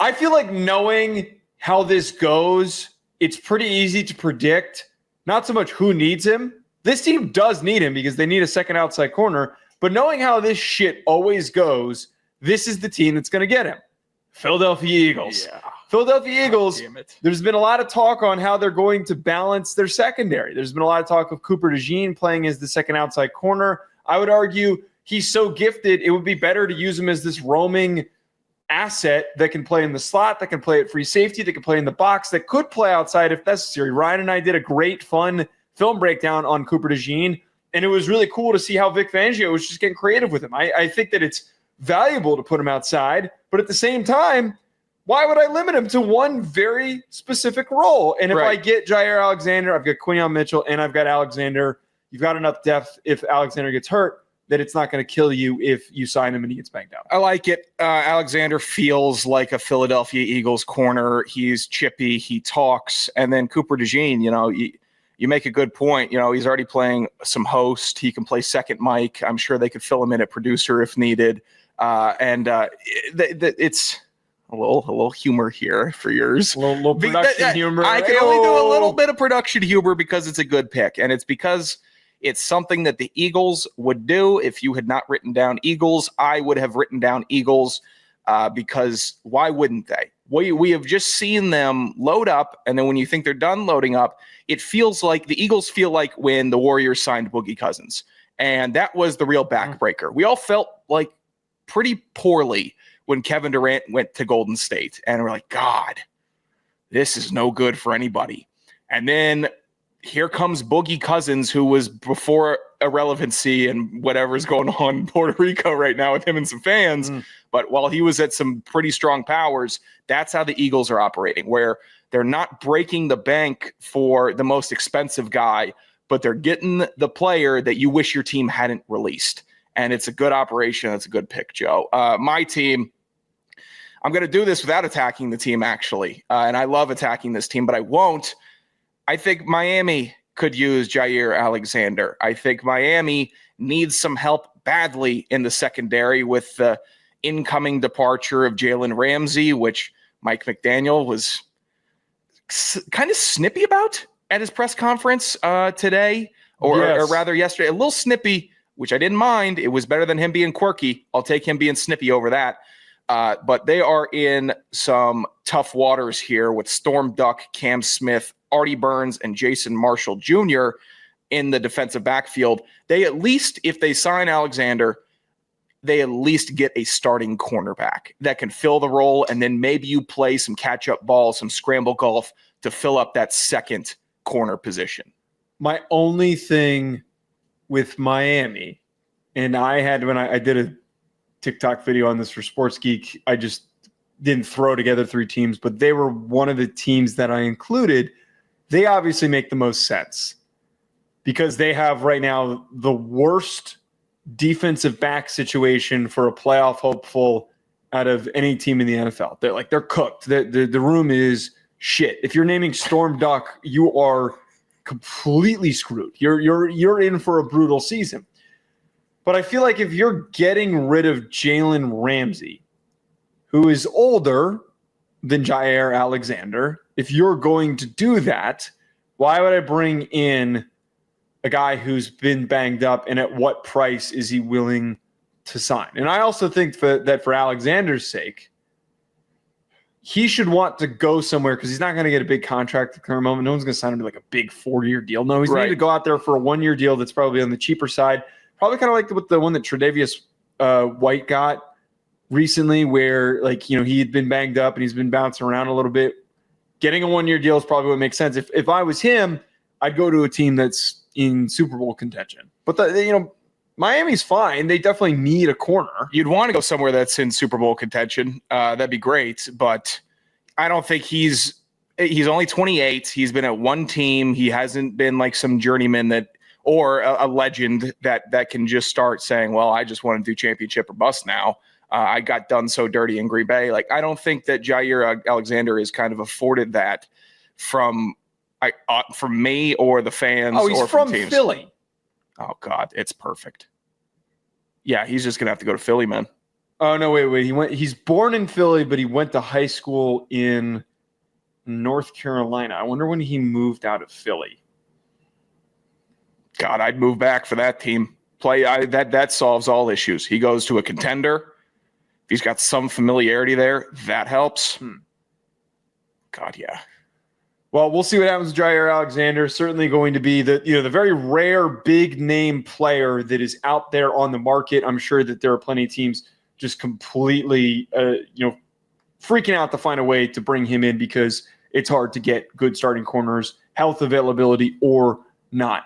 I feel like knowing how this goes, it's pretty easy to predict. Not so much who needs him. This team does need him because they need a second outside corner. But knowing how this shit always goes, this is the team that's going to get him. Philadelphia Eagles. Yeah. Philadelphia Eagles, there's been a lot of talk on how they're going to balance their secondary. There's been a lot of talk of Cooper DeJean playing as the second outside corner. I would argue he's so gifted, it would be better to use him as this roaming asset that can play in the slot, that can play at free safety, that can play in the box, that could play outside if necessary. Ryan and I did a great, fun film breakdown on Cooper DeJean, and it was really cool to see how Vic Fangio was just getting creative with him. I think that it's valuable to put him outside, but at the same time, why would I limit him to one very specific role? And if I get Jaire Alexander, I've got Quinyon Mitchell, and I've got Alexander, you've got enough depth if Alexander gets hurt that it's not going to kill you if you sign him and he gets banged out. I like it. Alexander feels like a Philadelphia Eagles corner. He's chippy. He talks. And then Cooper DeJean, you make a good point. He's already playing some host. He can play second mic. I'm sure they could fill him in at producer if needed. It's a little humor here for yours. A little production humor. I can only do a little bit of production humor because it's a good pick. And it's because it's something that the Eagles would do. If you had not written down Eagles, I would have written down Eagles because why wouldn't they? We have just seen them load up, and then when you think they're done loading up, it feels like the Eagles feel like when the Warriors signed Boogie Cousins. And that was the real backbreaker. We all felt like pretty poorly when Kevin Durant went to Golden State. And we're like, God, this is no good for anybody. And then here comes Boogie Cousins, who was before irrelevancy and whatever's going on in Puerto Rico right now with him and some fans. But while he was at some pretty strong powers, that's how the Eagles are operating, where they're not breaking the bank for the most expensive guy, but they're getting the player that you wish your team hadn't released. And it's a good operation. It's a good pick, Joe. My team, I'm going to do this without attacking the team, actually. And I love attacking this team, but I won't. I think Miami could use Jaire Alexander. I think Miami needs some help badly in the secondary with the incoming departure of Jalen Ramsey, which Mike McDaniel was kind of snippy about at his press conference today, or rather yesterday. A little snippy, which I didn't mind. It was better than him being quirky. I'll take him being snippy over that. But they are in some tough waters here with Storm Duck, Cam Smith, Artie Burns, and Jason Marshall Jr. in the defensive backfield. They at least, if they sign Alexander, they at least get a starting cornerback that can fill the role, and then maybe you play some catch-up ball, some scramble golf to fill up that second corner position. My only thing with Miami, and when I did a TikTok video on this for Sports Geek, I just didn't throw together three teams, but they were one of the teams that I included. They obviously make the most sense because they have right now the worst defensive back situation for a playoff hopeful out of any team in the NFL. They're cooked. The room is shit. If you're naming Storm Duck, you are completely screwed. You're in for a brutal season. But I feel like if you're getting rid of Jalen Ramsey, who is older than Jaire Alexander, if you're going to do that, why would I bring in a guy who's been banged up, and at what price is he willing to sign? And I also think that for Alexander's sake, he should want to go somewhere because he's not going to get a big contract at the current moment. No one's going to sign him to like a big 4-year deal. No, he's going to go out there for a 1-year deal that's probably on the cheaper side. Probably kind of like the one that Tre'Davious White got recently where he had been banged up and he's been bouncing around a little bit. Getting a 1-year deal is probably what makes sense. If I was him, I'd go to a team that's in Super Bowl contention. But Miami's fine. They definitely need a corner. You'd want to go somewhere that's in Super Bowl contention. That'd be great. But I don't think he's only 28. He's been at one team. He hasn't been like some journeyman or a legend that can just start saying, well, I just want to do championship or bust now. I got done so dirty in Green Bay. I don't think that Jaire Alexander is kind of afforded that from me or the fans. Oh, he's or from teams. Philly. Oh, God, it's perfect. Yeah, he's just going to have to go to Philly, man. Oh no, wait. He's born in Philly, but he went to high school in North Carolina. I wonder when he moved out of Philly. God, I'd move back for that team. That solves all issues. He goes to a contender. If he's got some familiarity there, that helps. God, yeah. Well, we'll see what happens with Jaire Alexander. Certainly going to be the very rare big name player that is out there on the market. I'm sure that there are plenty of teams just completely freaking out to find a way to bring him in because it's hard to get good starting corners, health availability or not.